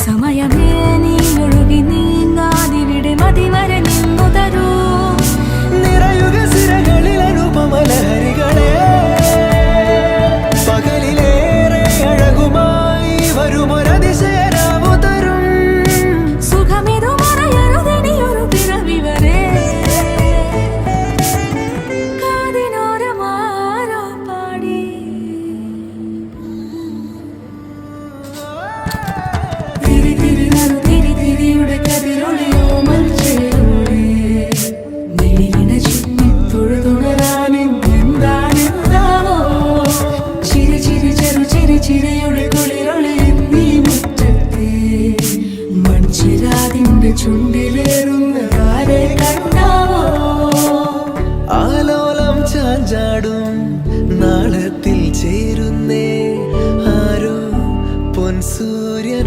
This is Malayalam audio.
സമയമേ നീ ഒഴുകി നീങ്ങാതിവിടെ മതിവരെ നിന്നു തരൂ. നിറയുക സിരകളിൽ അനുപമലഹരികളെ, പകലിലേറെ അഴകുമായി വരുമൊരതിശയരാവു തരും. സുഖമിതു മറയരുതെനിയൊരു പിറവി വരെ. കാതിനോരമാരോ പാടി തിരി തിരി നറു തിരി തിരിയുടെ കതിരൊളിയോ മൽച്ചേരോടെ വെളിയിട ചുറ്റി തൊഴുതുണരാനെന്താണെന്താവോ. ചിരി ചിരി ചെറു ചിരി ചിരിയുടെ കുളിരൊളി നീ മുറ്റത്തെ മൺചിരാതിന്റെ ചുണ്ടി